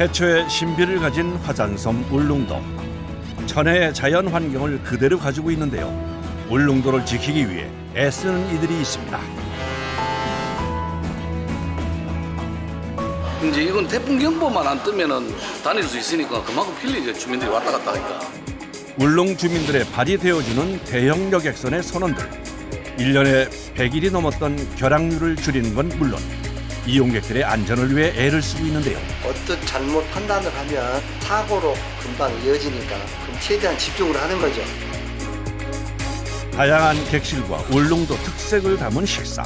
해초의 신비를 가진 화잔섬 울릉도. 천혜의 자연 환경을 그대로 가지고 있는데요. 울릉도를 지키기 위해 애쓰는 이들이 있습니다. 이제 이건 태풍 경보만 안 뜨면은 다닐 수 있으니까 그만큼 필리죠. 주민들이 왔다 갔다 하니까. 울릉 주민들의 발이 되어주는 대형 여객선의 선원들. 1년에 100일이 넘었던 결항률을 줄이는 건 물론 이용객들의 안전을 위해 애를 쓰고 있는데요. 어떤 잘못 판단을 하면 사고로 금방 이어지니까 그럼 최대한 집중을 하는 거죠. 다양한 객실과 울릉도 특색을 담은 식사,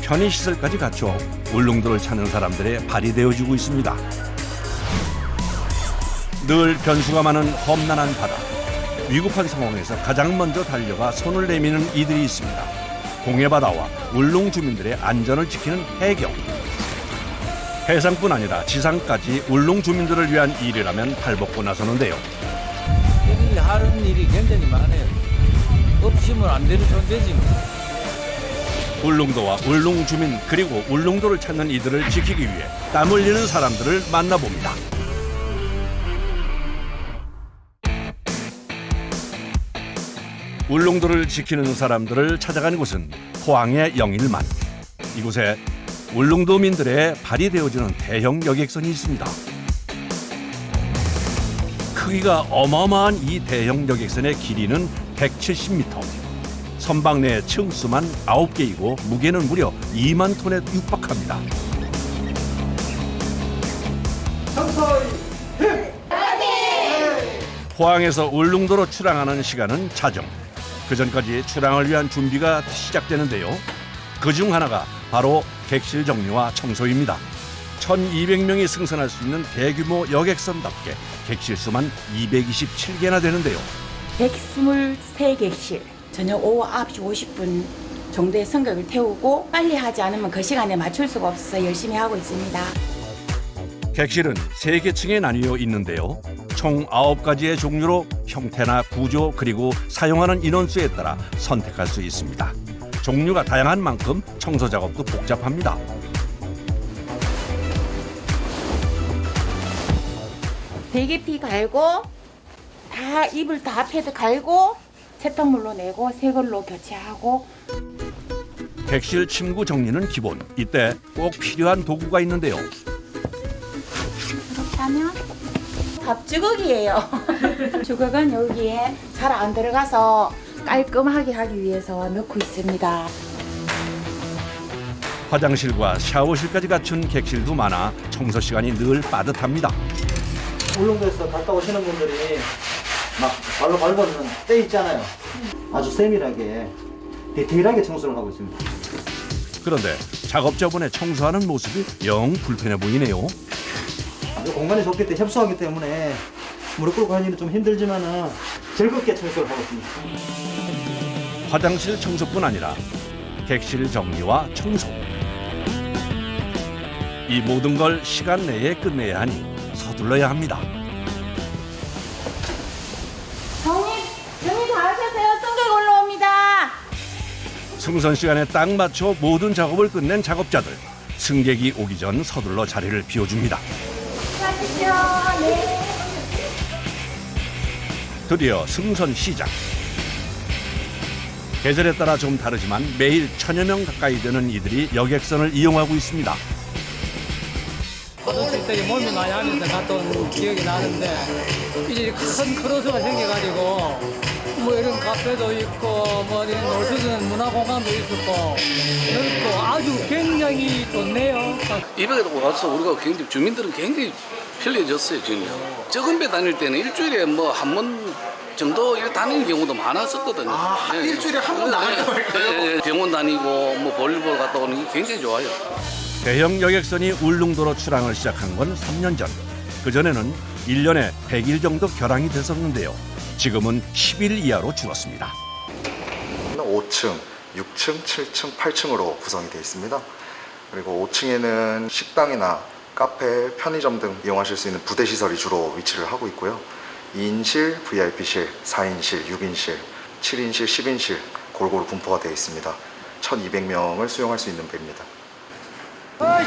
편의시설까지 갖춰 울릉도를 찾는 사람들의 발이 되어주고 있습니다. 늘 변수가 많은 험난한 바다. 위급한 상황에서 가장 먼저 달려가 손을 내미는 이들이 있습니다. 동해바다와 울릉 주민들의 안전을 지키는 해경. 해상뿐 아니라 지상까지 울릉 주민들을 위한 일이라면 발벗고 나서는데요. 일일 하는 일이 굉장히 많아요. 없으면 안 되는 존재지 뭐. 울릉도와 울릉 주민 그리고 울릉도를 찾는 이들을 지키기 위해 땀 흘리는 사람들을 만나봅니다. 울릉도를 지키는 사람들을 찾아간 곳은 포항의 영일만. 이곳에 울릉도민들의 발이 되어주는 대형 여객선이 있습니다. 크기가 어마어마한 이 대형 여객선의 길이는 170m. 선박 내 층수만 9개이고 무게는 무려 2만 톤에 육박합니다. 포항에서 울릉도로 출항하는 시간은 자정. 그전까지 출항을 위한 준비가 시작되는데요. 그중 하나가 바로 객실 정리와 청소입니다. 1,200명이 승선할 수 있는 대규모 여객선답게 객실 수만 227개나 되는데요. 123객실. 저녁 오후 9시 50분 정도의 승객을 태우고 빨리 하지 않으면 그 시간에 맞출 수가 없어서 열심히 하고 있습니다. 객실은 3개층에 나뉘어 있는데요. 총 9가지의 종류로 형태나 구조 그리고 사용하는 인원수에 따라 선택할 수 있습니다. 종류가 다양한 만큼 청소 작업도 복잡합니다. 베개피 갈고 다 이불 다 패드 갈고 세탁물로 내고 새 걸로 교체하고. 객실 침구 정리는 기본. 이때 꼭 필요한 도구가 있는데요. 그렇다면 밥주걱이에요. 주걱은 여기에 잘 안 들어가서 깔끔하게 하기 위해서 넣고 있습니다. 화장실과 샤워실까지 갖춘 객실도 많아 청소 시간이 늘 빠듯합니다. 울릉도에서 갔다 오시는 분들이 막 발로 밟아주는 때 있잖아요. 아주 세밀하게 디테일하게 청소를 하고 있습니다. 그런데 작업자분의 청소하는 모습이 영 불편해 보이네요. 공간이 좁기 때문에 협소하기 때문에 무릎 꿇고 하기는 좀 힘들지만은 즐겁게 청소를 하고 있습니다. 화장실 청소뿐 아니라 객실 정리와 청소. 이 모든 걸 시간 내에 끝내야 하니 서둘러야 합니다. 정리 다 하셨어요? 승객 올라옵니다. 승선 시간에 딱 맞춰 모든 작업을 끝낸 작업자들. 승객이 오기 전 서둘러 자리를 비워줍니다. 가시죠. 네. 드디어 승선 시작. 계절에 따라 좀 다르지만 매일 1000여 명 가까이 되는 이들이 여객선을 이용하고 있습니다. 어렸을 때 몸이 많이 하면서 갔던 기억이 나는데 이제 큰 크루즈가 생겨가지고 뭐 이런 카페도 있고 뭐 이런 놀 수 있는 문화공간도 있었고 넓고 아주 굉장히 좋네요. 이백에도 와서 우리가 굉장히 주민들은 굉장히 편리해졌어요. 지금 적은 배 다닐 때는 일주일에 뭐 한 번 정도 이렇게 다니는 경우도 많았었거든요. 일주일에 한 번 나가는 거예요? 병원 다니고 뭐 볼일보러 갔다 오는 게 굉장히 좋아요. 대형 여객선이 울릉도로 출항을 시작한 건 3년 전. 그전에는 1년에 100일 정도 결항이 됐었는데요. 지금은 10일 이하로 줄었습니다. 5층, 6층, 7층, 8층으로 구성이 되어 있습니다. 그리고 5층에는 식당이나 카페, 편의점 등 이용하실 수 있는 부대 시설이 주로 위치를 하고 있고요. 2인실, VIP실, 4인실, 6인실, 7인실, 10인실 골고루 분포가 되어 있습니다. 1,200명을 수용할 수 있는 배입니다.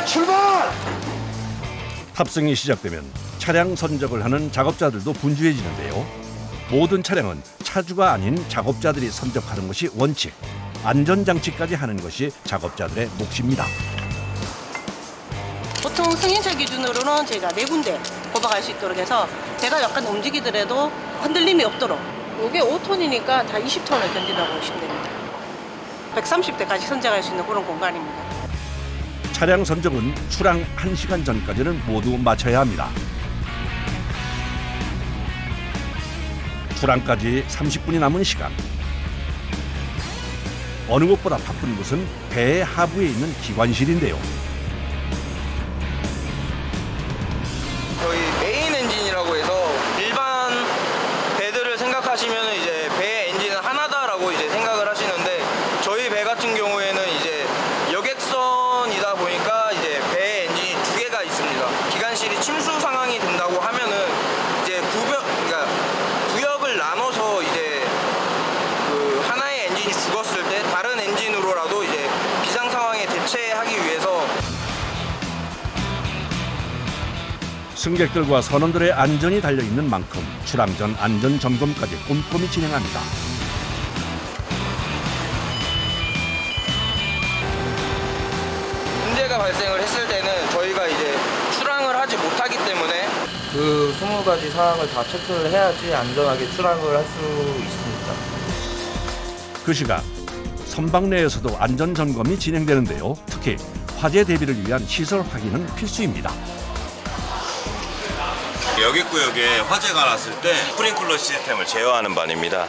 출발! 탑승이 시작되면 차량 선적을 하는 작업자들도 분주해지는데요. 모든 차량은 차주가 아닌 작업자들이 선적하는 것이 원칙. 안전장치까지 하는 것이 작업자들의 몫입니다. 보통 승인차 기준으로는 저희가 4군데 뽑아갈 수 있도록 해서 배가 약간 움직이더라도 흔들림이 없도록. 이게 5톤이니까 다 20톤을 견딘다고 보시면 됩니다. 130대까지 선적할 수 있는 그런 공간입니다. 차량 선적은 출항 1시간 전까지는 모두 마쳐야 합니다. 출항까지 30분이 남은 시간. 어느 곳보다 바쁜 곳은 배의 하부에 있는 기관실인데요. 저희 메인 엔진이라고 해서 일반 배들을 생각하시면 이제 배 엔진은 하나다라고 이제 생각을 하시는데 저희 배 같은 경우에는 이제 여객선이다 보니까 이제 배 엔진이 2개가 있습니다. 기관실이 침수 상황이 된다고 하면은 이제 그러니까 구역을 나눠서 이제 그 하나의 엔진이 죽었을 때 다른 엔진으로라도 이제 비상 상황에 대체하기 위해서 승객들과 선원들의 안전이 달려있는 만큼 출항 전 안전 점검까지 꼼꼼히 진행합니다. 문제가 발생을 했을 때는 저희가 이제 출항을 하지 못하기 때문에 그 20가지 사항을 다 체크를 해야지 안전하게 출항을 할 수 있습니다. 그 시간 선박 내에서도 안전 점검이 진행되는데요. 특히 화재 대비를 위한 시설 확인은 필수입니다. 여객구역에 화재가 났을 때 스프링클러 시스템을 제어하는 반입니다.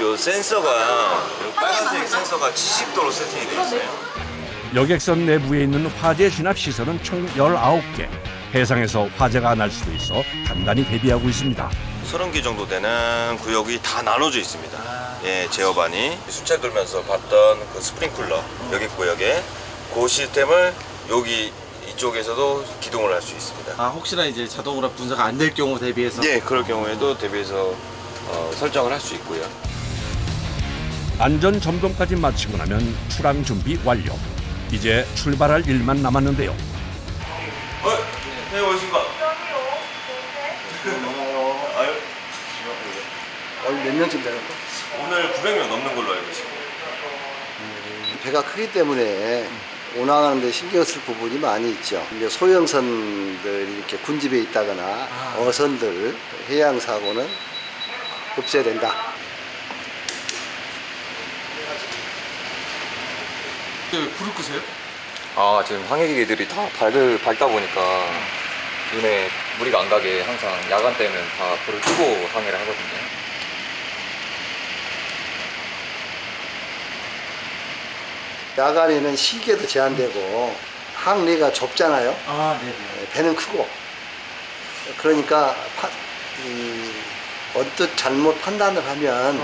이 센서가 빨간색 센서가 70도로 세팅이 되어 있어요. 여객선 내부에 있는 화재 진압 시설은 총 19개. 해상에서 화재가 날 수도 있어 단단히 대비하고 있습니다. 30개 정도 되는 구역이 다 나눠져 있습니다. 예, 제어반이 순차 끌면서 봤던 그 스프링클러 여객구역에 그 시스템을 여기 이쪽에서도 기동을 할 수 있습니다. 아, 혹시나 이제 자동으로 분사가 안 될 경우 대비해서? 예, 그럴 경우에도 대비해서 설정을 할 수 있고요. 안전 점검까지 마치고 나면 출항 준비 완료. 이제 출발할 일만 남았는데요. 네, 오십니까? 오늘 몇 명쯤 되는 거? 오늘 900명 넘는 걸로 알고 있습니다. 배가 크기 때문에 운항하는 데 신경 쓸 부분이 많이 있죠. 이제 소형선들이 이렇게 군집에 있다거나 어선들 해양 사고는 없어야 된다. 왜 불을 끄세요? 아, 지금 항해기들이 다 밝다 보니까 눈에 무리가 안 가게 항상 야간 때는 다 불을 끄고 항해를 하거든요. 야간에는 시계도 제한되고 항내가 좁잖아요. 아, 네네. 배는 크고. 그러니까 언뜻 잘못 판단을 하면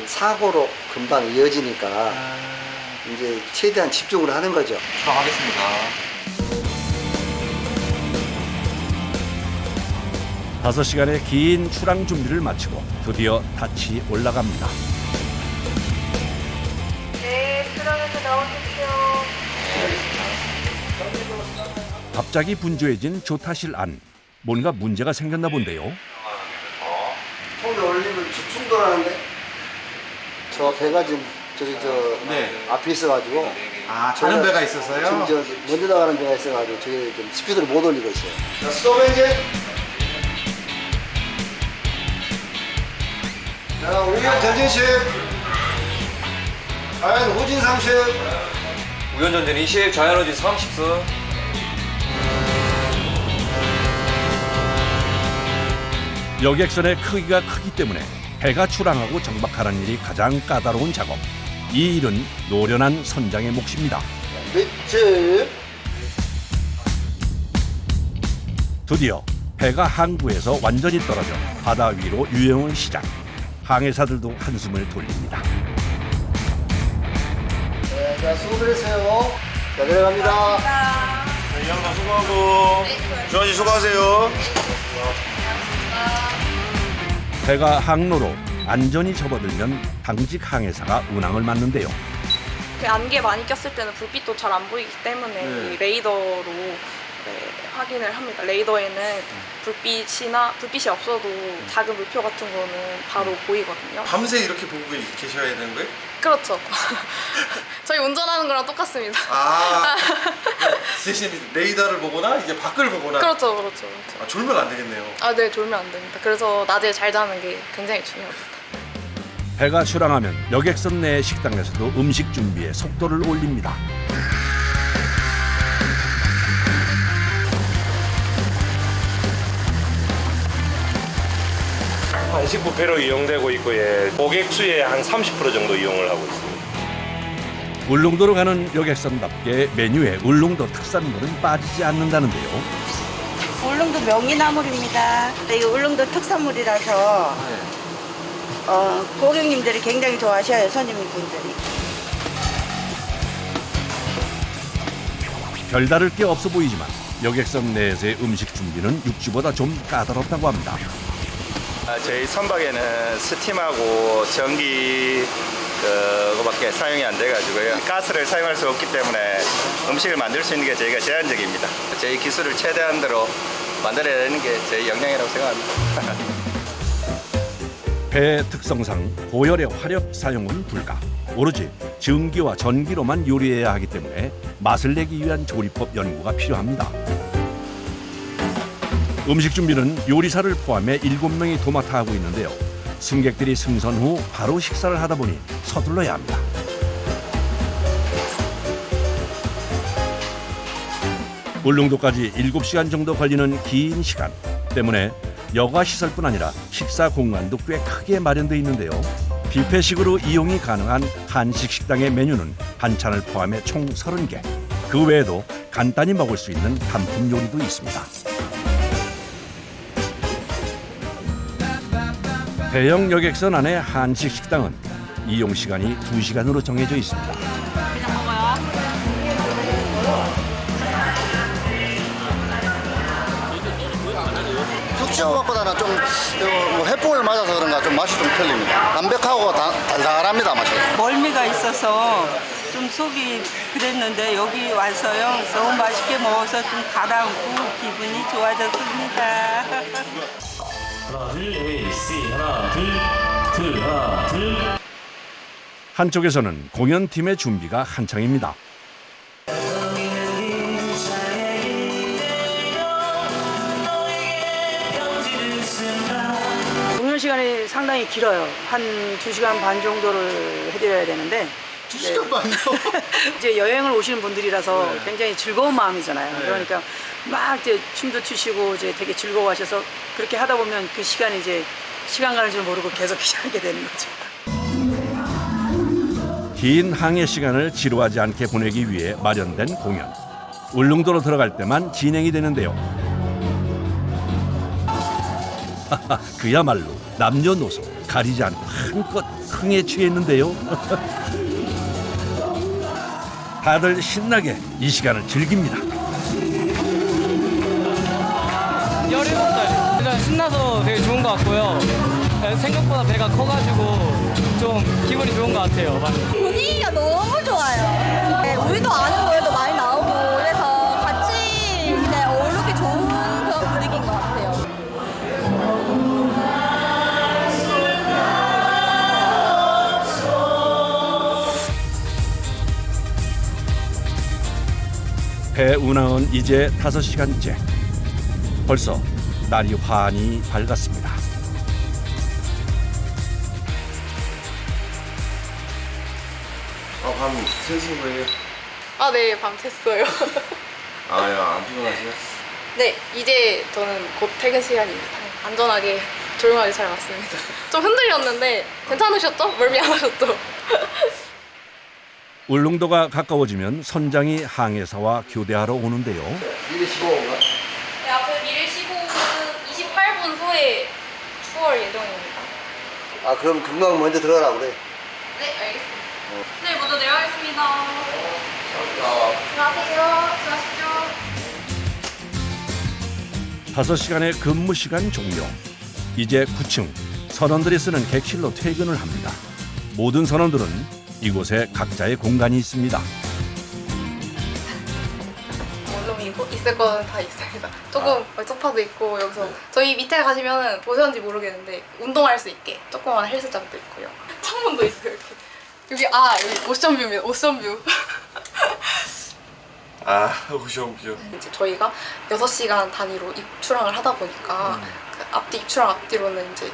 사고로 금방 이어지니까 이제 최대한 집중을 하는 거죠. 출항하겠습니다. 5시간의 긴 출항 준비를 마치고 드디어 닻이 올라갑니다. 네, 출항해서 나오십시오. 갑자기 분주해진 조타실 안. 뭔가 문제가 생겼나 본데요. 손을 올리면 충돌하는데? 저 배가 지금 앞에 있어가지고. 아, 다른 배가 있어서요? 지금 먼저 나가는 배가 있어가지고 저기 좀 스피드를 못 올리고 있어요. 자, 스톱 엔진. 자, 우연 전진식. 자연 후진 30. 우연 전진 20, 자연 후진 30수. 여객선의 크기가 크기 때문에 배가 출항하고 정박하는 일이 가장 까다로운 작업. 이 일은 노련한 선장의 몫입니다. 밑줄. 드디어 배가 항구에서 완전히 떨어져 바다 위로 유영을 시작. 항해사들도 한숨을 돌립니다. 네, 자, 수고들 했어요. 자, 내려갑니다. 네, 양도 수고하고. 주환 씨 수고하세요. 배가 항로로 안전히 접어들면 당직 항해사가 운항을 맡는데요. 그 안개 많이 꼈을 때는 불빛도 잘 안 보이기 때문에 이 레이더로 확인을 합니다. 레이더에는 불빛이 없어도 작은 물표 같은 거는 바로 보이거든요. 밤새 이렇게 보고 계셔야 되는 거예요? 그렇죠. 저희 운전하는 거랑 똑같습니다. 대신 레이더를 보거나 이제 밖을 보거나. 그렇죠. 졸면 안 되겠네요. 네, 졸면 안 됩니다. 그래서 낮에 잘 자는 게 굉장히 중요합니다. 배가 출항하면 여객선 내 식당에서도 음식 준비에 속도를 올립니다. 한식 뷔페로 이용되고 있고 고객 수의 한 30% 정도 이용을 하고 있습니다. 울릉도로 가는 여객선답게 메뉴에 울릉도 특산물은 빠지지 않는다는데요. 울릉도 명이나물입니다. 이거 울릉도 특산물이라서 고객님들이 굉장히 좋아하셔요, 손님분들이. 별다를 게 없어 보이지만 여객선 내에서의 음식 준비는 육지보다 좀 까다롭다고 합니다. 저희 선박에는 스팀하고 전기 그거밖에 사용이 안 돼가지고요. 가스를 사용할 수 없기 때문에 음식을 만들 수 있는 게 저희가 제한적입니다. 저희 기술을 최대한대로 만들어야 되는 게 저희 역량이라고 생각합니다. 배 특성상 고열의 화력 사용은 불가. 오로지 전기와 전기로만 요리해야 하기 때문에 맛을 내기 위한 조리법 연구가 필요합니다. 음식 준비는 요리사를 포함해 7명이 도맡아 하고 있는데요. 승객들이 승선 후 바로 식사를 하다 보니 서둘러야 합니다. 울릉도까지 7시간 정도 걸리는 긴 시간 때문에 여가 시설뿐 아니라 식사 공간도 꽤 크게 마련돼 있는데요. 뷔페식으로 이용이 가능한 한식 식당의 메뉴는 반찬을 포함해 총 30개. 그 외에도 간단히 먹을 수 있는 단품 요리도 있습니다. 대형 여객선 안의 한식 식당은 이용 시간이 2시간으로 정해져 있습니다. 그냥 먹어요. 육지호박보다는 좀 해풍을 맞아서 그런가 좀 맛이 좀 틀립니다. 담백하고 달달합니다, 맛이. 멀미가 있어서 좀 속이 그랬는데 여기 와서요 너무 맛있게 먹어서 좀 가라앉고 기분이 좋아졌습니다. 하나 둘 A 하나 둘 한쪽에서는 공연팀의 준비가 한창입니다. 공연 시간이 상당히 길어요. 한 2시간 반 정도를 해드려야 되는데 2시간 반이요? 이제 여행을 오시는 분들이라서 굉장히 즐거운 마음이잖아요. 그러니까 막 이제 춤도 추시고 이제 되게 즐거워하셔서 그렇게 하다 보면 그 시간이 이제 시간 가는 줄 모르고 계속 하게 되는 거죠. 긴 항해 시간을 지루하지 않게 보내기 위해 마련된 공연. 울릉도로 들어갈 때만 진행이 되는데요. 그야말로 남녀노소 가리지 않고 한껏 흥에 취했는데요. 다들 신나게 이 시간을 즐깁니다. 17살. 일단 신나서 되게 좋은 것 같고요. 생각보다 배가 커가지고 좀 기분이 좋은 것 같아요. 분위기가 너무 좋아요. 네, 우리도 아는 노래도 많이 나오고 그래서 같이 이제 어울리기 좋은 그런 분위기인 것 같아요. 배 운항은 이제 5시간째. 벌써 날이 환히 밝았습니다. 밤 새신 거예요? 네, 밤 샜어요. 안 피곤하세요? 네, 이제 저는 곧 퇴근 시간입니다. 안전하게 조용하게 잘 왔습니다. 좀 흔들렸는데 괜찮으셨죠? 멀미 안 하셨죠? 울릉도가 가까워지면 선장이 항해사와 교대하러 오는데요. 미리 15분가? 네, 앞으로 미래 15분 28분 후에 추월 예정입니다. 그럼 금방 먼저 들어가라고 그래. 네, 알겠습니다. 네, 먼저 내려가겠습니다. 안녕하세요. 수고하십시오. 5시간의 근무 시간 종료. 이제 9층 선원들이 쓰는 객실로 퇴근을 합니다. 모든 선원들은 이곳에 각자의 공간이 있습니다. 원룸이 있어요. 있을 거는 다 있습니다. 조금 소파도 있고 여기서 저희 밑에 가시면은 보셨는지 모르겠는데 운동할 수 있게 조그만 헬스장도 있고요. 창문도 있어요 이렇게. 여기 오션뷰입니다. 오션뷰. 오션뷰. 이제 저희가 6시간 단위로 입출항을 하다 보니까 그 앞뒤 입출항 앞뒤로는 이제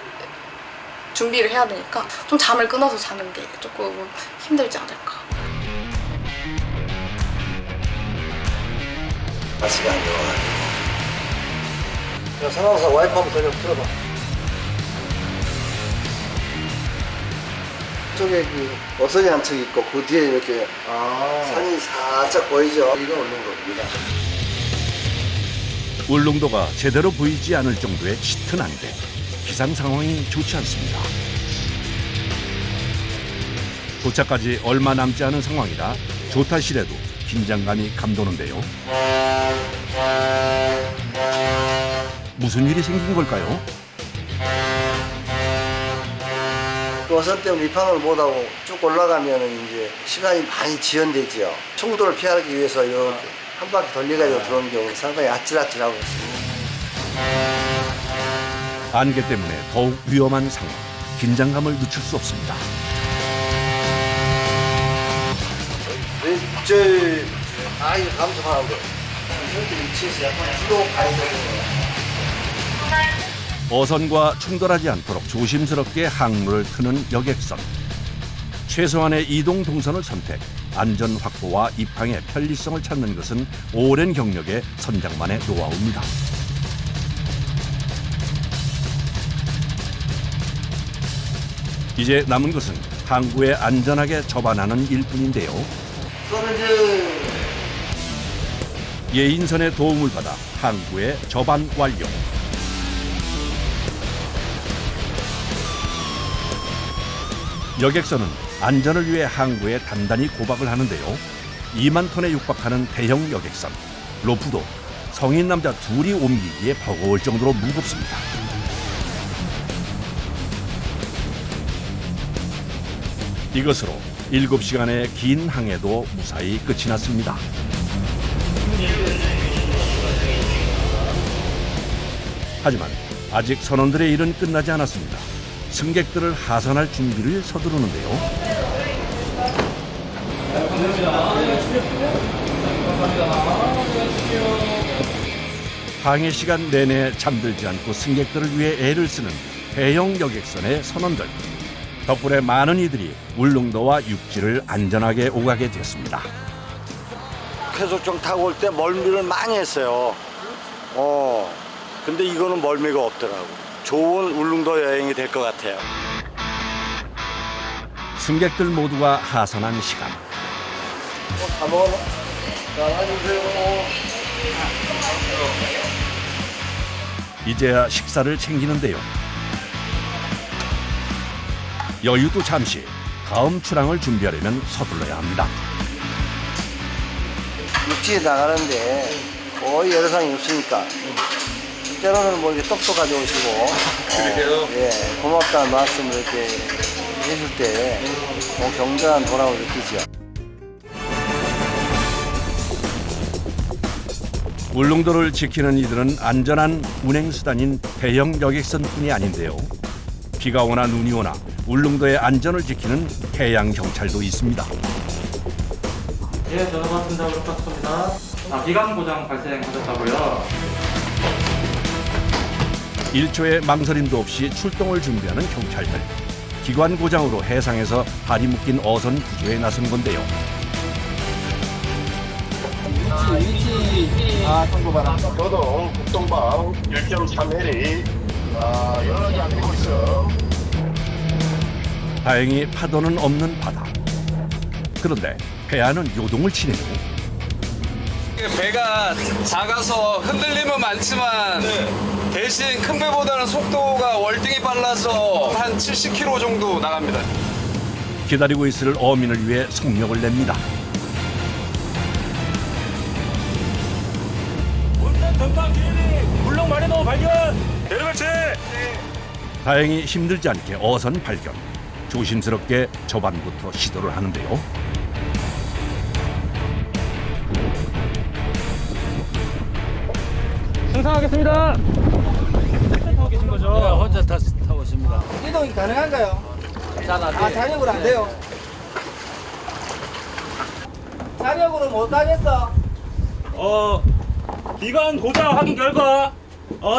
준비를 해야 되니까 좀 잠을 끊어서 자는 게 조금 힘들지 않을까. 날씨가 안 좋아. 상황사 와이프 한번 좀 틀어봐. 쪽에 그 어선이 한 척 있고 그 뒤에 이렇게 산이 살짝 보이죠? 이거 울릉도입니다. 울릉도가 제대로 보이지 않을 정도의 짙은 안개. 기상 상황이 좋지 않습니다. 도착까지 얼마 남지 않은 상황이라 좋다 시래도 긴장감이 감도는데요. 무슨 일이 생긴 걸까요? 그 어선 때문에 입항을 못하고 쭉 올라가면은 이제 시간이 많이 지연되지요. 충돌을 피하기 위해서 이렇게 한 바퀴 돌려가지고 들어오는 경우는 상당히 아찔아찔하고 있습니다. 안개 때문에 더욱 위험한 상황. 긴장감을 늦출 수 없습니다. 이거 감속하는데 이렇게 위치에서 약간 뒤로 가야 되거든요. 어선과 충돌하지 않도록 조심스럽게 항로를 트는 여객선. 최소한의 이동 동선을 선택, 안전 확보와 입항의 편리성을 찾는 것은 오랜 경력의 선장만의 노하우입니다. 이제 남은 것은 항구에 안전하게 접안하는 일뿐인데요. 예인선의 도움을 받아 항구에 접안 완료. 여객선은 안전을 위해 항구에 단단히 고박을 하는데요. 2만 톤에 육박하는 대형 여객선. 로프도 성인 남자 둘이 옮기기에 버거울 정도로 무겁습니다. 이것으로 7시간의 긴 항해도 무사히 끝이 났습니다. 하지만 아직 선원들의 일은 끝나지 않았습니다. 승객들을 하선할 준비를 서두르는데요. 항해 시간 내내 잠들지 않고 승객들을 위해 애를 쓰는 대형 여객선의 선원들. 덕분에 많은 이들이 울릉도와 육지를 안전하게 오가게 됐습니다. 해수욕장 타고 올 때 멀미를 많이 했어요. 근데 이거는 멀미가 없더라고. 좋은 울릉도 여행이 될 것 같아요. 승객들 모두가 하선한 시간. 다 먹었나? 나와주세요. 이제야 식사를 챙기는데요. 여유도 잠시. 다음 출항을 준비하려면 서둘러야 합니다. 육지에 나가는데 거의 여러상이 없으니까 때로는 뭐 이렇게 떡도 가져오시고 예, 고맙다는 말씀을 이렇게 해줄 때 경건한 보람을 느끼죠. 울릉도를 지키는 이들은 안전한 운행수단인 대형 여객선뿐이 아닌데요. 비가 오나 눈이 오나 울릉도의 안전을 지키는 해양경찰도 있습니다. 예, 전화 받습니다. 부탁드립니다. 기관 고장 발생하셨다고요? 1초의 망설임도 없이 출동을 준비하는 경찰들. 기관 고장으로 해상에서 발이 묶인 어선 구조에 나선 건데요. 위치 통보받아. 교동 국동방 1.3mm. 연락이 안 되고 있어. 다행히 파도는 없는 바다. 그런데 배 안은 요동을 치네요. 배가 작아서 흔들림은 많지만 대신 큰 배보다는 속도가 월등히 빨라서 한 70km 정도 나갑니다. 기다리고 있을 어민을 위해 속력을 냅니다. 물렁 마리노 발견! 내려갈치! 다행히 힘들지 않게 어선 발견. 조심스럽게 저반부터 시도를 하는데요. 정상하겠습니다. 타고 계신 거죠? 네, 혼자 타고 있습니다. 이동이 가능한가요? 잘안 돼요. 자력으로 안 돼요? 자력으로 못 가겠어? 기관 고장 확인 결과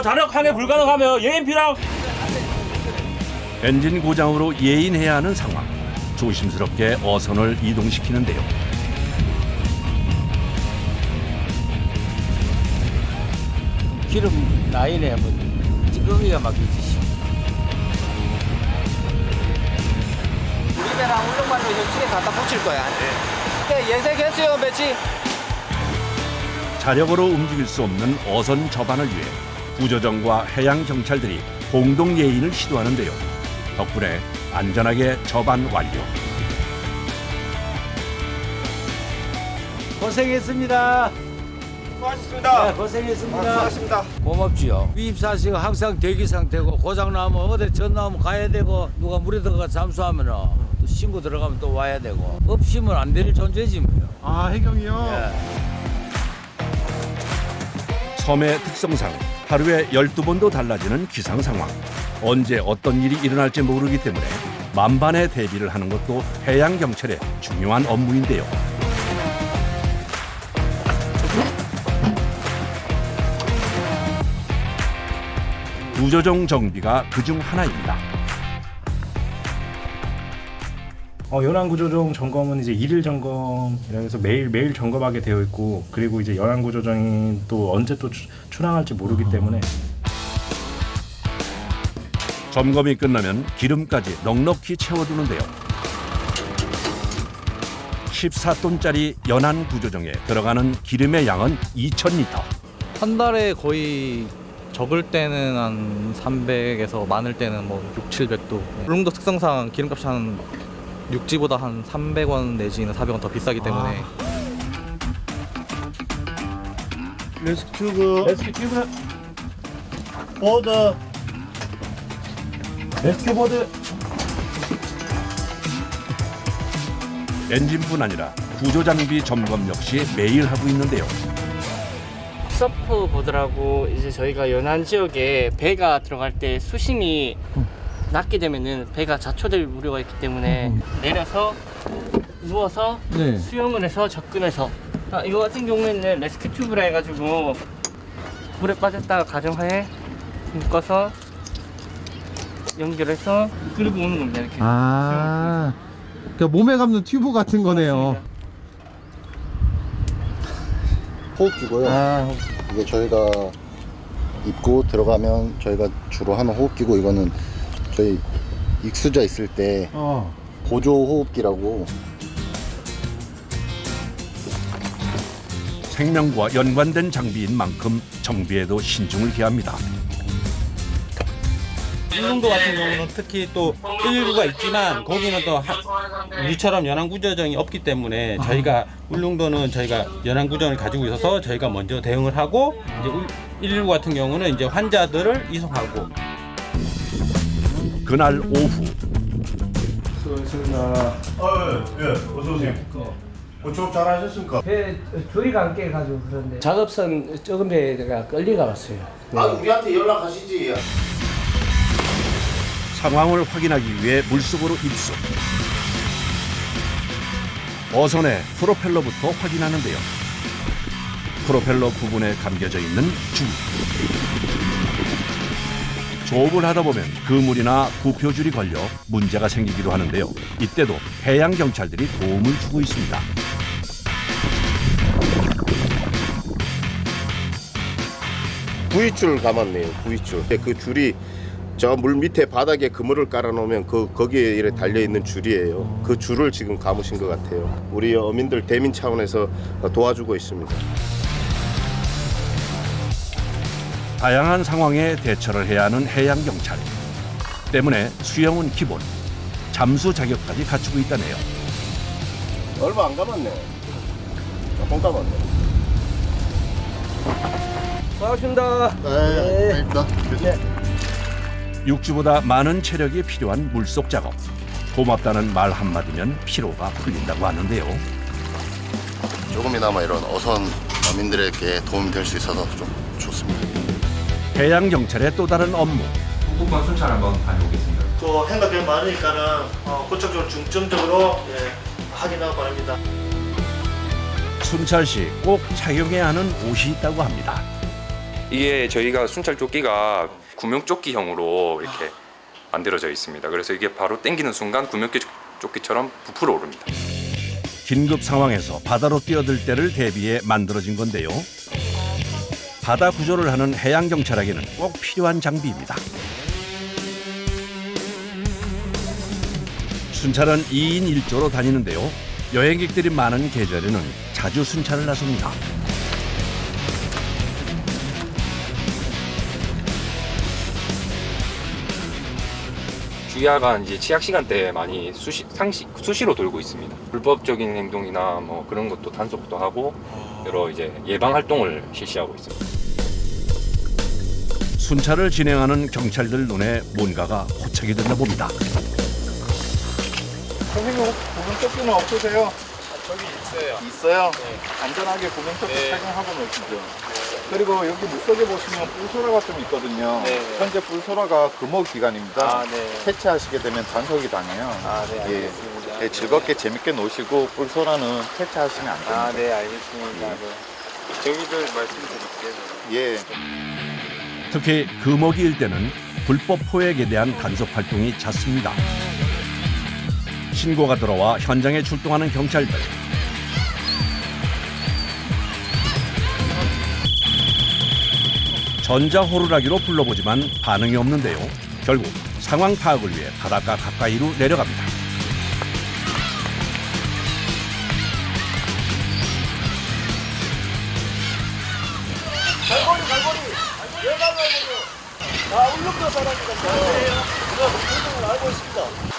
자력 항해 불가능하며 예인피랑 엔진 고장으로 예인해야 하는 상황. 조심스럽게 어선을 이동시키는데요. 기름 라인에 뭐 찌꺼기가 막히지. 우리 배랑 울릉말로 벽지에 갖다 붙일 거야. 네. 예색했어요, 배치. 자력으로 움직일 수 없는 어선 접안을 위해 구조정과 해양 경찰들이 공동 예인을 시도하는데요. 덕분에 안전하게 접안 완료. 고생했습니다. 수고하셨습니다. 네, 고생했습니다. 수고하셨습니다. 고맙지요. 위입사시가 항상 대기 상태고 고장 나면 어디 전 나면 가야 되고 누가 물에 들어가 잠수하면 또 신고 들어가면 또 와야 되고 없으면 안 될 존재지 뭐요. 아, 해경이요? 예. 섬의 특성상 하루에 12번도 달라지는 기상 상황. 언제 어떤 일이 일어날지 모르기 때문에 만반의 대비를 하는 것도 해양 경찰의 중요한 업무인데요. 구조정 정비가 그중 하나입니다. 연안구조정 점검은 이제 일일 점검이라 해서 매일 점검하게 되어 있고, 그리고 이제 연안구조정이 또 언제 또 출항할지 모르기 때문에 점검이 끝나면 기름까지 넉넉히 채워두는데요. 14톤짜리 연안구조정에 들어가는 기름의 양은 2,000리터. 한 달에 거의 적을 때는 한 300에서 많을 때는 뭐 6, 700도. 울릉도 특성상 기름값이 한 육지보다 한 300원 내지는 400원 더 비싸기 때문에. 레스큐 보드. 레스큐 보드. 엔진뿐 아니라 구조장비 점검 역시 매일 하고 있는데요. 서프 보드라고 이제 저희가 연안 지역에 배가 들어갈 때 수심이 낮게 되면은 배가 자초될 우려가 있기 때문에 내려서 누워서 네. 수영을 해서 접근해서 이거 같은 경우에는 레스큐 튜브라 해가지고 물에 빠졌다가 가정하에 묶어서 연결해서 끌고 오는 겁니다. 이렇게. 그러니까 몸에 감는 튜브 같은 거네요. 호흡기고요. 이게 저희가 입고 들어가면 저희가 주로 하는 호흡기고, 이거는 저희 익수자 있을 때 보조 호흡기라고. 생명과 연관된 장비인 만큼 정비에도 신중을 기합니다. 울릉도 같은 경우는 특히 또 119가 있지만 거기는 또 우리처럼 연안구조정이 없기 때문에 저희가 울릉도는 저희가 연안구조정을 가지고 있어서 저희가 먼저 대응을 하고, 이제 119 같은 경우는 이제 환자들을 이송하고. 그날 오후 수고하셨습니다. 예, 어서 오세요. 조업 잘 하셨습니까? 배 조리가 안 깨가지고 그런데 작업선 적은 배가 끌리가 왔어요. 우리한테 연락하시지. 상황을 확인하기 위해 물속으로 입수. 어선의 프로펠러부터 확인하는데요. 프로펠러 부분에 감겨져 있는 줄. 조업을 하다 보면 그물이나 부표줄이 걸려 문제가 생기기도 하는데요. 이때도 해양 경찰들이 도움을 주고 있습니다. V줄 감았네요. V줄. 그 줄이 저 물 밑에 바닥에 그물을 깔아놓으면 거기에 이렇게 달려 있는 줄이에요. 그 줄을 지금 감으신 것 같아요. 우리 어민들 대민 차원에서 도와주고 있습니다. 다양한 상황에 대처를 해야 하는 해양 경찰. 때문에 수영은 기본, 잠수 자격까지 갖추고 있다네요. 얼마 안 감았네. 조금 감았네. 고맙습니다. 네. 육지보다 많은 체력이 필요한 물속 작업. 고맙다는 말 한마디면 피로가 풀린다고 하는데요. 조금이나마 이런 어선 어민들에게 도움이 될 수 있어서 좀 좋습니다. 해양 경찰의 또 다른 업무. 북부권 순찰 한번 다녀오겠습니다. 그 행각이 많으니까는 그쪽으로 중점적으로 확인하고 바랍니다. 순찰 시 꼭 착용해야 하는 옷이 있다고 합니다. 이게 저희가 순찰 조끼가 구명조끼형으로 이렇게 만들어져 있습니다. 그래서 이게 바로 당기는 순간 구명조끼처럼 부풀어 오릅니다. 긴급 상황에서 바다로 뛰어들 때를 대비해 만들어진 건데요. 바다 구조를 하는 해양 경찰에게는 꼭 필요한 장비입니다. 순찰은 2인 1조로 다니는데요. 여행객들이 많은 계절에는 자주 순찰을 나섭니다. 주야간 이제 취약 시간대에 많이 수시로 돌고 있습니다. 불법적인 행동이나 뭐 그런 것도 단속도 하고 여러 이제 예방 활동을 실시하고 있습니다. 순찰을 진행하는 경찰들 눈에 뭔가가 포착이 됐나 봅니다. 선생님 구명조끼는 없으세요? 저기 있어요. 있어요? 네. 안전하게 구명조끼 착용하고 노시죠. 그리고 여기 물속에 보시면 뿔소라가 좀 있거든요. 네. 현재 뿔소라가 금호 기간입니다. 퇴치하시게 되면 단속이 당해요. 네, 알겠습니다. 예, 즐겁게 재밌게 노시고 뿔소라는 퇴치하시면 안 됩니다. 네, 알겠습니다. 네. 저기도 말씀드릴게요. 예. 특히 금어기일 때는 불법 포획에 대한 단속 활동이 잦습니다. 신고가 들어와 현장에 출동하는 경찰들. 전자호루라기로 불러보지만 반응이 없는데요. 결국 상황 파악을 위해 바닷가 가까이로 내려갑니다. 갈고리. 왜 갈고리요? 나 울릉도 사람이거든요. 제가 울릉을 알고 있습니다.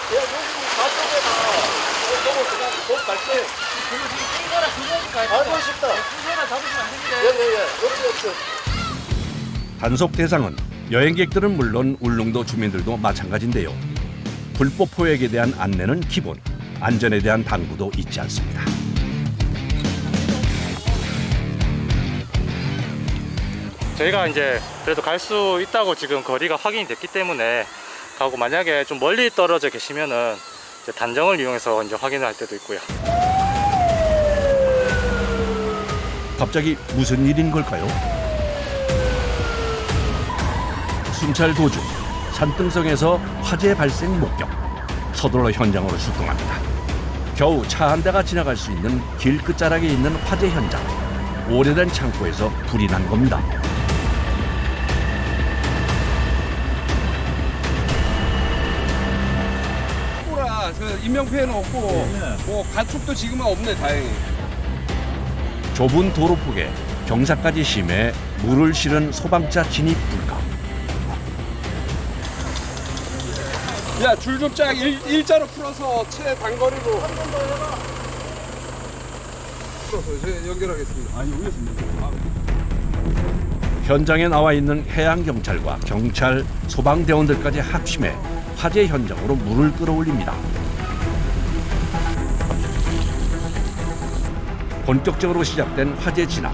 제가 여기 가쪽에나 갈때 알고 있습니다. 풍선을 잡으시면 안 됩니다. 없죠. 단속 대상은 여행객들은 물론 울릉도 주민들도 마찬가지인데요. 불법 포획에 대한 안내는 기본, 안전에 대한 당부도 잊지 않습니다. 저희가 이제 그래도 갈 수 있다고 지금 거리가 확인이 됐기 때문에 가고, 만약에 좀 멀리 떨어져 계시면은 이제 단정을 이용해서 이제 확인을 할 때도 있고요. 갑자기 무슨 일인 걸까요? 순찰 도중 산등성에서 화재 발생 목격. 서둘러 현장으로 출동합니다. 겨우 차 한 대가 지나갈 수 있는 길 끝자락에 있는 화재 현장. 오래된 창고에서 불이 난 겁니다. 인명피해는 없고 뭐 가축도 지금은 없네, 다행히. 좁은 도로폭에 경사까지 심해 물을 실은 소방차 진입 불가. 야, 줄 좀 쫙 일자로 풀어서 최단거리로. 한 번 더 해봐. 풀어서 연결하겠습니다. 아니, 올렸습니다. 현장에 나와 있는 해양경찰과 경찰, 소방대원들까지 합심해 화재 현장으로 물을 끌어올립니다. 본격적으로 시작된 화재 진압.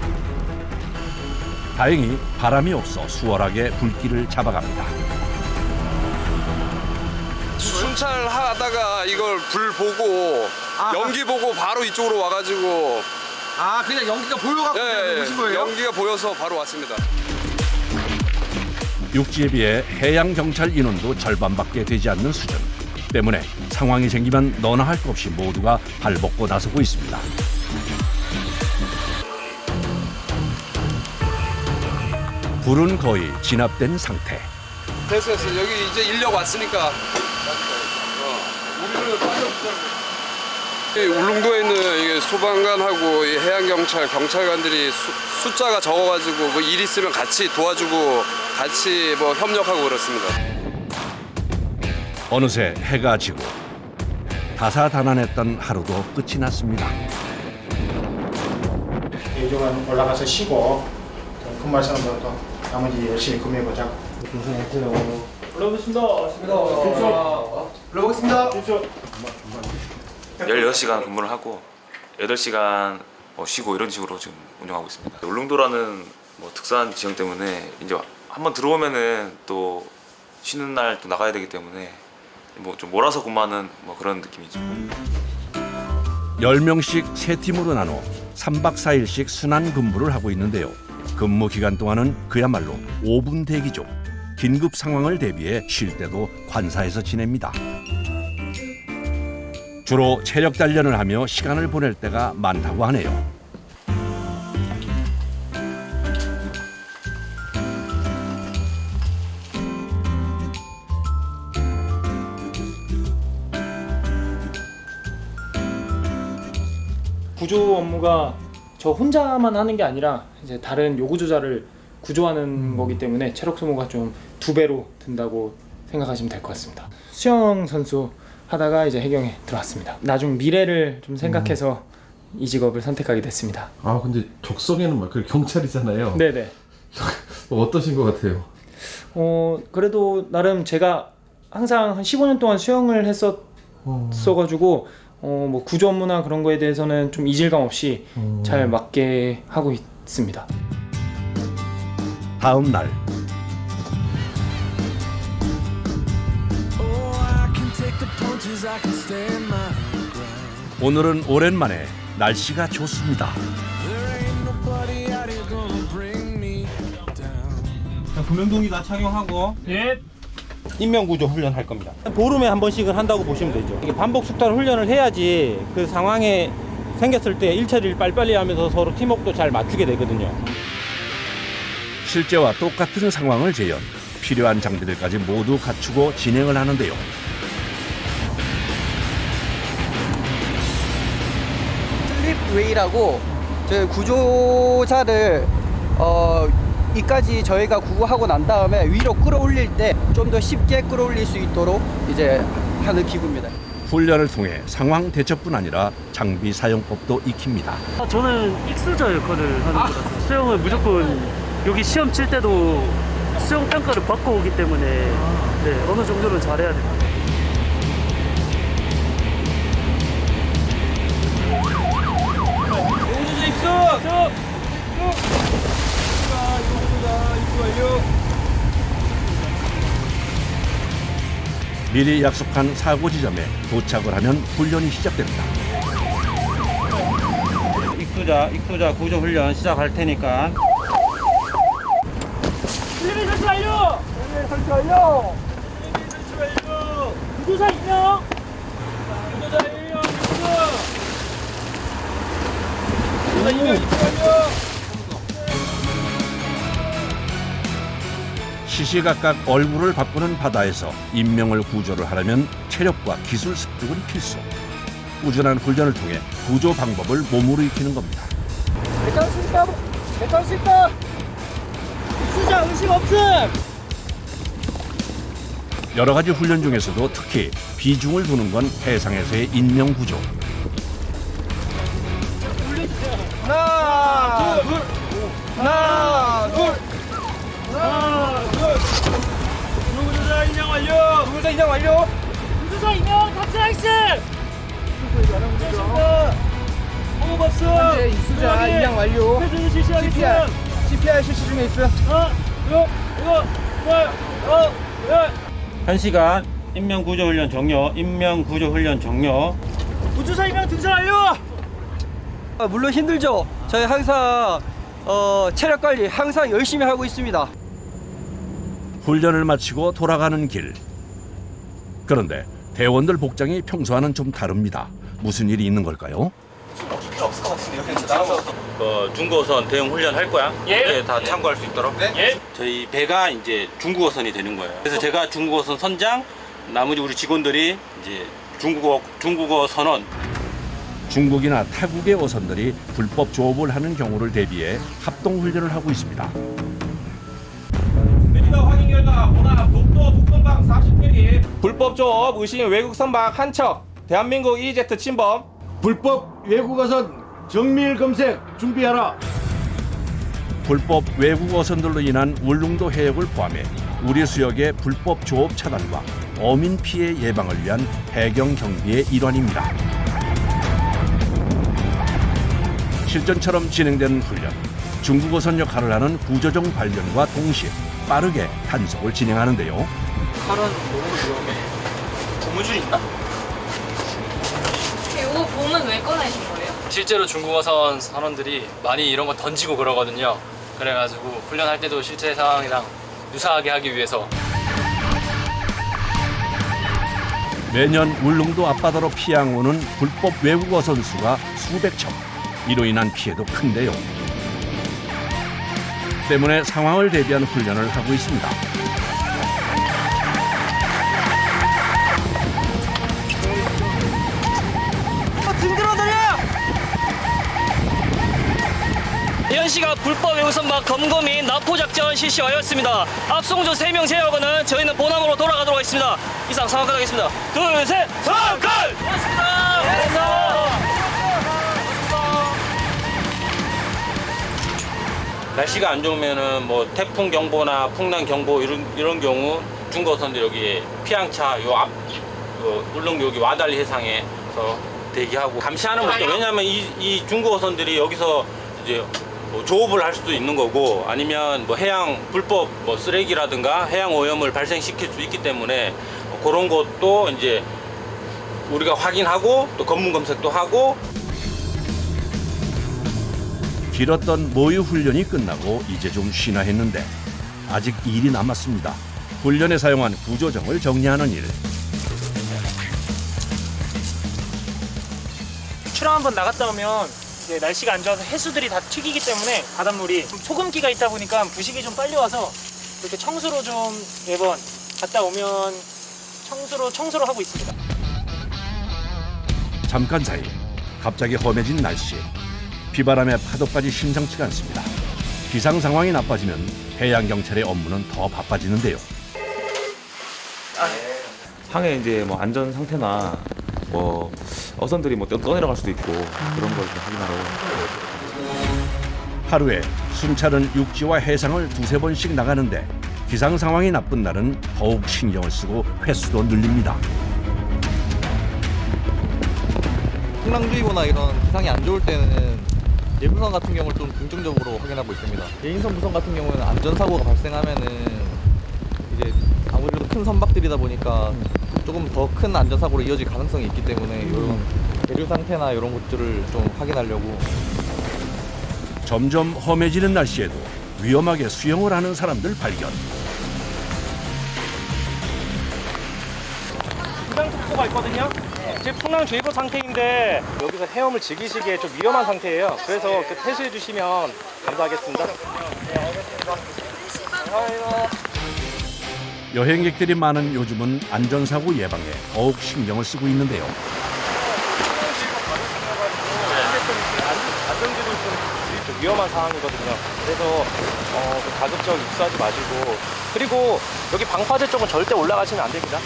다행히 바람이 없어 수월하게 불길을 잡아갑니다. 순찰하다가 이걸 불 보고 연기 보고 바로 이쪽으로 와가지고. 그냥 연기가 보여갖고 오신 거예요? 연기가 보여서 바로 왔습니다. 육지에 비해 해양경찰 인원도 절반밖에 되지 않는 수준 때문에 상황이 생기면 너나 할 것 없이 모두가 발벗고 나서고 있습니다. 불은 거의 진압된 상태. 됐어. 여기 이제 인력 왔으니까. 우리는 울릉도에 있는 이게 소방관하고 이 해양경찰, 경찰관들이 숫자가 적어가지고 뭐 일 있으면 같이 도와주고 같이 뭐 협력하고 그렇습니다. 어느새 해가 지고 다사다난했던 하루도 끝이 났습니다. 이쪽은 올라가서 쉬고 근무할 사람들도 나머지 열심히 근무해보자. 고생했어요. 올라오겠습니다. 올라오겠습니다. 16시간 근무를 하고 8시간 쉬고 이런 식으로 지금 운영하고 있습니다. 울릉도라는 뭐 특수한 지형 때문에 이제 한번 들어오면은 또 쉬는 날 또 나가야 되기 때문에 뭐 좀 몰아서 근무하는 뭐 그런 느낌이죠. 10명씩 3팀으로 나눠 3박 4일씩 순환 근무를 하고 있는데요. 근무 기간 동안은 그야말로 5분 대기죠. 긴급 상황을 대비해 쉴 때도 관사에서 지냅니다. 주로 체력 단련을 하며 시간을 보낼 때가 많다고 하네요. 구조 업무가 저 혼자만 하는 게 아니라 이제 다른 요구조자를 구조하는 거기 때문에 체력 소모가 좀 2배로 든다고 생각하시면 될 것 같습니다. 수영 선수 하다가 이제 해경에 들어왔습니다. 나중 미래를 좀 생각해서 이 직업을 선택하게 됐습니다. 아 근데 적성에는 막 경찰이잖아요. 네네. 어떠신 것 같아요? 그래도 나름 제가 항상 한 15년 동안 수영을 했었어가지고 뭐 구조 업무나 그런 거에 대해서는 좀 이질감 없이 잘 맞게 하고 있습니다. 다음 날 오늘은 오랜만에 날씨가 좋습니다. 구명동이다 착용하고 인명구조 훈련 할 겁니다. 보름에 한 번씩은 한다고 보시면 되죠. 이게 반복 숙달 훈련을 해야지 그 상황에 생겼을 때 일처리를 빨리빨리 하면서 서로 팀워크도 잘 맞추게 되거든요. 실제와 똑같은 상황을 재현, 필요한 장비들까지 모두 갖추고 진행을 하는데요. 슬립웨이라고 저희 구조자를 이까지 저희가 구조하고 난 다음에 위로 끌어올릴 때 좀 더 쉽게 끌어올릴 수 있도록 이제 하는 기구입니다. 훈련을 통해 상황 대처뿐 아니라 장비 사용법도 익힙니다. 저는 익수자 역할을 하는 거라서 수영을 무조건 여기 시험 칠 때도 수영 평가를 받고 오기 때문에 네, 어느 정도는 잘해야 됩니다. 우주자 입수! 미리 약속한 사고 지점에 도착을 하면 훈련이 시작됩니다. 익수자 구조 훈련 시작할 테니까. 슬리밍 설치 완료! 슬리밍 설치 완료! 슬리밍 설치 완료! 구조사 2명! 구조자 1명 입수! 구조자 2명 입수 완료! 시시각각 얼굴을 바꾸는 바다에서 인명을 구조를 하려면 체력과 기술 습득은 필수. 꾸준한 훈련을 통해 구조 방법을 몸으로 익히는 겁니다. 괜찮을 수 있다! 괜찮을 수 있다! 익수자 의식 없음! 여러 가지 훈련 중에서도 특히 비중을 두는 건 해상에서의 인명 구조. 하나, 둘! 하나, 둘! 하나, 둘! 구조자 인정 완료! 구조자 인정 완료! 구조자 인정 탑승 학습! 호흡 없음! 현재 익수자 인양 완료. 회전을 실시하겠습니다! CPR 실시 중에 있어요. 한 시간 인명구조 훈련 종료. 구조사 2명 등산 완료! 물론 힘들죠. 저희 항상 체력 관리 항상 열심히 하고 있습니다. 훈련을 마치고 돌아가는 길. 그런데 대원들 복장이 평소와는 좀 다릅니다. 무슨 일이 있는 걸까요? 없을 것 같은데요. 중국어선 대응 훈련 할 거야? 예. 다 참고할 수 있도록. 네. 예. 저희 배가 이제 중국어선이 되는 거예요. 그래서 제가 중국어선 선장, 나머지 우리 직원들이 이제 중국어 선원. 중국이나 타국의 어선들이 불법 조업을 하는 경우를 대비해 합동 훈련을 하고 있습니다. 내리다 확인 결과 보나 독도 북동방 40캐리 불법 조업 의심 외국 선박 한 척. 대한민국 EEZ 침범. 불법 외국어선 정밀 검색 준비하라. 불법 외국 어선들로 인한 울릉도 해역을 포함해 우리 수역의 불법 조업 차단과 어민 피해 예방을 위한 해경 경비의 일환입니다. 실전처럼 진행되는 훈련. 중국 어선 역할을 하는 구조정 발견과 동시에 빠르게 단속을 진행하는데요. 칼은 너무 위험해. 고무줄 있나? 이거 봄은 왜 꺼내신 거예요? 실제로 중국어선 선원들이 많이 이런 거 던지고 그러거든요. 그래가지고 훈련할 때도 실제 상황이랑 유사하게 하기 위해서. 매년 울릉도 앞바다로 피양 오는 불법 외국 어선 수가 수백 척. 이로 인한 피해도 큰데요. 때문에 상황을 대비한 훈련을 하고 있습니다. 등 들어들려! 해안시가 불법 외우선박 검거 및 납포 작전 실시하였습니다. 앞송조 3명 제외하고는 저희는 본함으로 돌아가도록 하겠습니다. 이상 상황까지 하겠습니다. 둘, 셋, 상황! 고맙습니다. 날씨가 안 좋으면은 뭐 태풍 경보나 풍랑 경보 이런 경우 중국어선들 여기 피항차 요 앞 울릉도 여기 와달리 해상에서 대기하고 감시하는 목적. 왜냐하면 이 중국어선들이 여기서 이제 뭐 조업을 할 수도 있는 거고 아니면 뭐 해양 불법 뭐 쓰레기라든가 해양 오염을 발생시킬 수 있기 때문에 그런 것도 이제 우리가 확인하고 또 검문 검색도 하고. 길었던 모의 훈련이 끝나고 이제 좀 쉬나 했는데 아직 일이 남았습니다. 훈련에 사용한 구조정을 정리하는 일. 출항 한번 나갔다 오면 이제 날씨가 안 좋아서 해수들이 다 튀기기 때문에 바닷물이 소금기가 있다 보니까 부식이 좀 빨리 와서 이렇게 청수로 좀 매번 갔다 오면 청수로 하고 있습니다. 잠깐 사이 갑자기 험해진 날씨. 비바람에 파도까지 심상치가 않습니다. 기상 상황이 나빠지면 해양경찰의 업무는 더 바빠지는데요. 항해 이제 뭐 안전 상태나 뭐 어선들이 뭐 떠내려갈 수도 있고 그런 걸 확인하러. 하루에 순찰은 육지와 해상을 두세 번씩 나가는데 기상 상황이 나쁜 날은 더욱 신경을 쓰고 횟수도 늘립니다. 풍랑주의보나 이런 기상이 안 좋을 때는 예부선 같은 경우를 좀 긍정적으로 확인하고 있습니다. 예인선 무선 같은 경우는 안전사고가 발생하면은 이제 아무래도 큰 선박들이다 보니까 조금 더 큰 안전사고로 이어질 가능성이 있기 때문에 이런 대류 상태나 이런 것들을 좀 확인하려고. 점점 험해지는 날씨에도 위험하게 수영을 하는 사람들 발견. 풍랑특보가 있거든요. 지금 풍랑주의보 상태인데 여기서 헤엄을 즐기시기에 좀 위험한 상태예요. 그래서 퇴소해 주시면 감사하겠습니다. 여행객들이 많은 요즘은 안전사고 예방에 더욱 신경을 쓰고 있는데요. 안전지도 좀 위험한 상황이거든요. 그래서 가급적 입수하지 마시고, 그리고 여기 방파제 쪽은 절대 올라가시면 안 됩니다.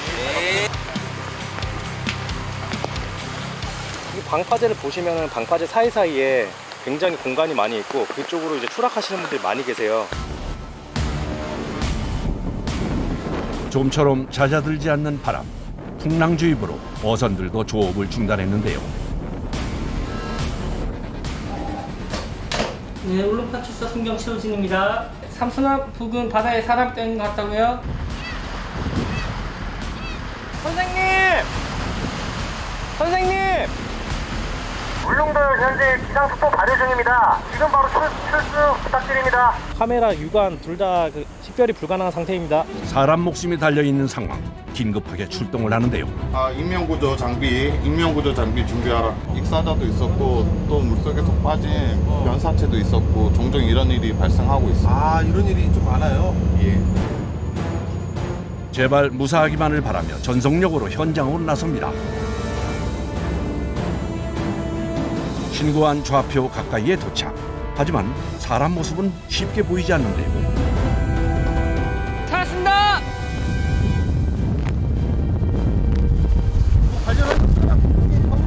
이 방파제를 보시면 방파제 사이사이에 굉장히 공간이 많이 있고 그쪽으로 이제 추락하시는 분들이 많이 계세요. 좀처럼 잦아들지 않는 바람, 풍랑주의보로 어선들도 조업을 중단했는데요. 네, 울릉파출소 순경 최우진입니다. 삼순환 부근 바다에 사람 뗀 것 같다고요? 선생님! 울릉도 현재 기상특보 발효 중입니다. 지금 바로 출수 부탁드립니다. 카메라, 유관 둘 다 식별이 불가능한 상태입니다. 사람 목숨이 달려있는 상황, 긴급하게 출동을 하는데요. 인명구조 장비 준비하라. 익사자도 있었고 또 물속에서 빠진 변사체도 있었고 종종 이런 일이 발생하고 있습니다. 이런 일이 좀 많아요? 예. 제발 무사하기만을 바라며 전속력으로 현장으로 나섭니다. 신고한 좌표 가까이에 도착. 하지만 사람 모습은 쉽게 보이지 않는데요. 찾았습니다!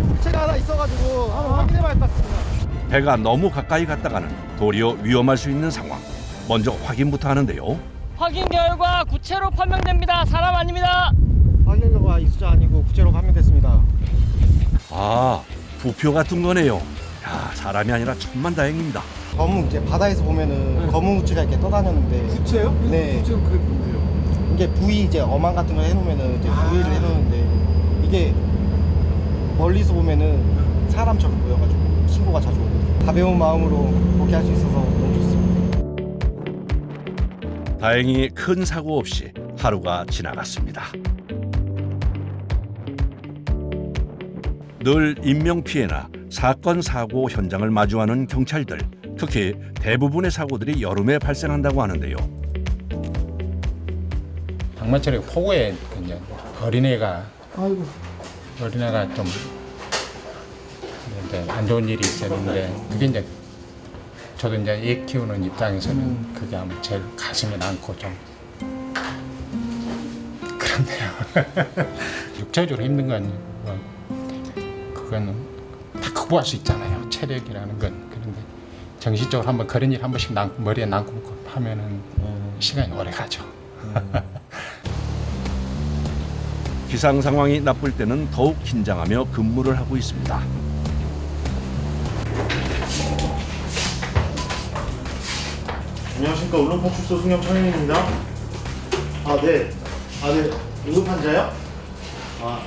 물체가 하나 있어가지고 한번 확인해봐야 할 것 같습니다. 배가 너무 가까이 갔다가는 도리어 위험할 수 있는 상황. 먼저 확인부터 하는데요. 확인 결과 구체로 판명됩니다. 사람 아닙니다. 확인료가 이수자 아니고 구체로 판명됐습니다. 아, 부표 같은 거네요. 야, 사람이 아니라 천만다행입니다. 검은 이제 바다에서 보면은 검은 우치가 이렇게 떠다녔는데. 우치예요? 네. 우치는 그게 뭔데요? 이게 부위 이제 어망 같은 거 해놓으면은 이제 부위를 해놓는데 이게 멀리서 보면은 사람처럼 보여가지고 신고가 자주 오거든요. 가벼운 마음으로 그렇게 할 수 있어서 너무 좋습니다. 다행히 큰 사고 없이 하루가 지나갔습니다. 늘 인명피해나 사건 사고 현장을 마주하는 경찰들, 특히 대부분의 사고들이 여름에 발생한다고 하는데요. 장마철에 폭우에 이제 어린애가 좀 이제 안 좋은 일이 있었는데 그게 이제 저도 이제 애 키우는 입장에서는 그게 아마 제일 가슴에 남고 좀 그런데요. 육체적으로 힘든 건 그거는 다 극복할 수 있잖아요. 체력이라는 건. 그런데 정신적으로 한번 그런 일 한 번씩 머리에 남고 하면은 시간이 오래 가죠. 기상 상황이 나쁠 때는 더욱 긴장하며 근무를 하고 있습니다. 안녕하십니까. 울릉포출소 승영 차장입니다. 네. 응급 환자요?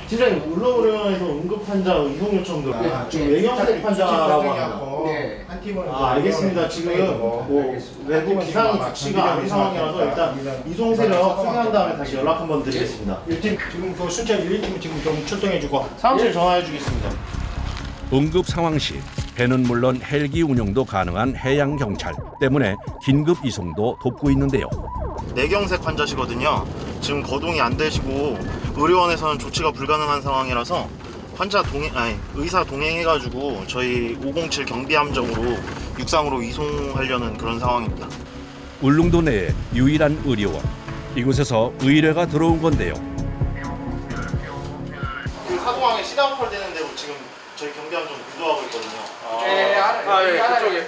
팀장님, 울릉에서 응급 환자 이송 요청들. 지금 외경색 환자라고 합니다. 네. 한 팀은 알겠습니다. 지금 뭐 외부 기상이 좋지가 않은 상황이라서 일단 이송 세력 소개한 다음에 다시 연락 한번 드리겠습니다. 1팀 지금 그 순찰 1팀 지금 좀 출동해주고 상황실 전화해주겠습니다. 응급 상황 시 배는 물론 헬기 운영도 가능한 해양 경찰 때문에 긴급 이송도 돕고 있는데요. 뇌경색 환자시거든요. 지금 거동이 안 되시고 의료원에서는 조치가 불가능한 상황이라서 의사 동행해가지고 저희 507 경비함정으로 육상으로 이송하려는 그런 상황입니다. 울릉도 내에 유일한 의료원. 이곳에서 의뢰가 들어온 건데요. 그 사공항에 시다운펄 되는 데로 지금 저희 경비함정 구조하고 있거든요. 그쪽에.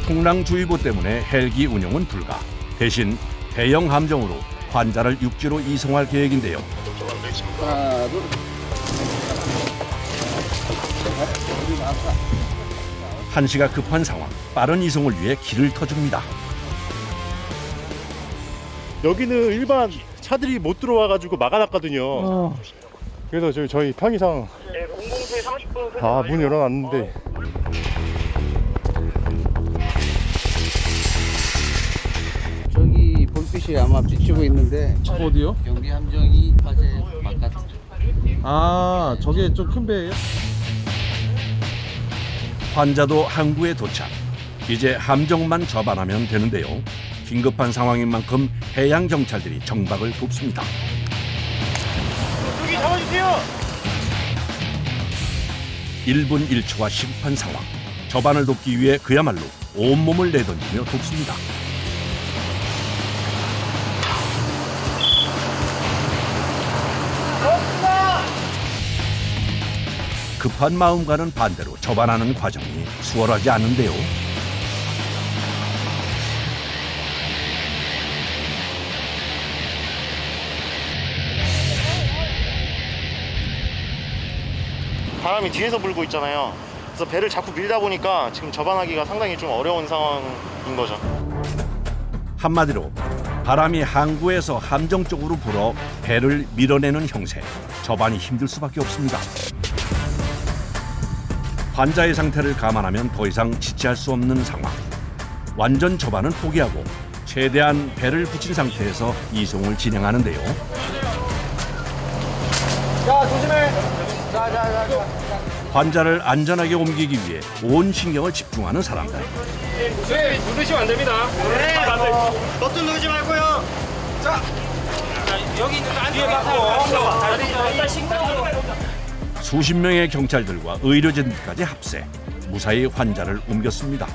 풍랑주의보 때문에 헬기 운영은 불가. 대신 대형 함정으로 환자를 육지로 이송할 계획인데요. 한시가 급한 상황, 빠른 이송을 위해 길을 터줍니다. 여기는 일반 차들이 못 들어와가지고 막아놨거든요. 그래서 저희 편의상 문 열어놨는데 저기 불빛이 아마 비추고 있는데 어디요? 경비 함정이 화재 바깥. 저게 좀 큰 배예요? 환자도 항구에 도착. 이제 함정만 접안하면 되는데요. 긴급한 상황인 만큼 해양 경찰들이 정박을 돕습니다. 여기 잡아주세요. 1분 1초가 시급한 상황. 접안을 돕기 위해 그야말로 온몸을 내던지며 돕습니다. 급한 마음과는 반대로 접안하는 과정이 수월하지 않은데요. 바람이 뒤에서 불고 있잖아요. 그래서 배를 자꾸 밀다 보니까 지금 접안하기가 상당히 좀 어려운 상황인 거죠. 한마디로 바람이 항구에서 함정 쪽으로 불어 배를 밀어내는 형세. 접안이 힘들 수밖에 없습니다. 환자의 상태를 감안하면 더 이상 지체할 수 없는 상황. 완전 접안은 포기하고 최대한 배를 붙인 상태에서 이송을 진행하는데요. 자, 조심해. 환자를 안전하게 옮기기 위해 온 신경을 집중하는 사람들. 누르시면 안 됩니다. 버튼 누르지 말고요. 자, 여기 있는 뒤에 받고 일단 식당으로. 수십 명의 경찰들과 의료진들까지 합세, 무사히 환자를 옮겼습니다.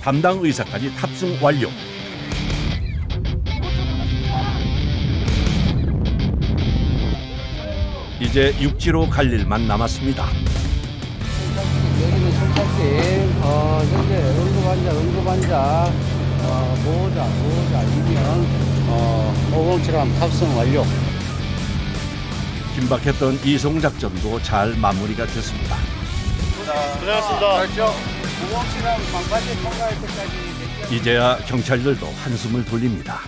담당 의사까지 탑승 완료. 이제 육지로 갈 일만 남았습니다. 여기는 선착팀. 현재 응급환자, 보호자 이명 507함 탑승 완료. 긴박했던 이송 작전도 잘 마무리가 됐습니다. 고생하셨습니다. 이제야 경찰들도 한숨을 돌립니다.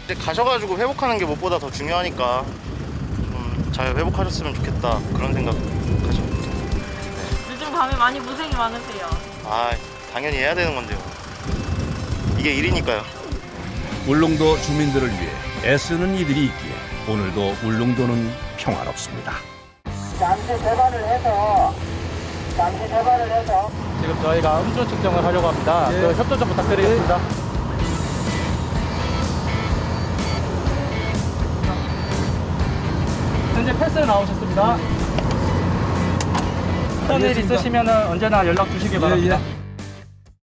이제 가셔가지고 회복하는 게 무엇보다 더 중요하니까 좀 잘 회복하셨으면 좋겠다 그런 생각 가지고. 요즘 밤에 많이 고생이 많으세요. 아 당연히 해야 되는 건데요. 이게 일이니까요. 울릉도 주민들을 위해 애쓰는 이들이 있기에 오늘도 울릉도는 평화롭습니다. 잠시 재발을 해서 지금 저희가 음주 측정을 하려고 합니다. 그 협조 좀 부탁드리겠습니다. 현재 패스 나오셨습니다. 어떤 일 있으시면 언제나 연락 주시기 바랍니다.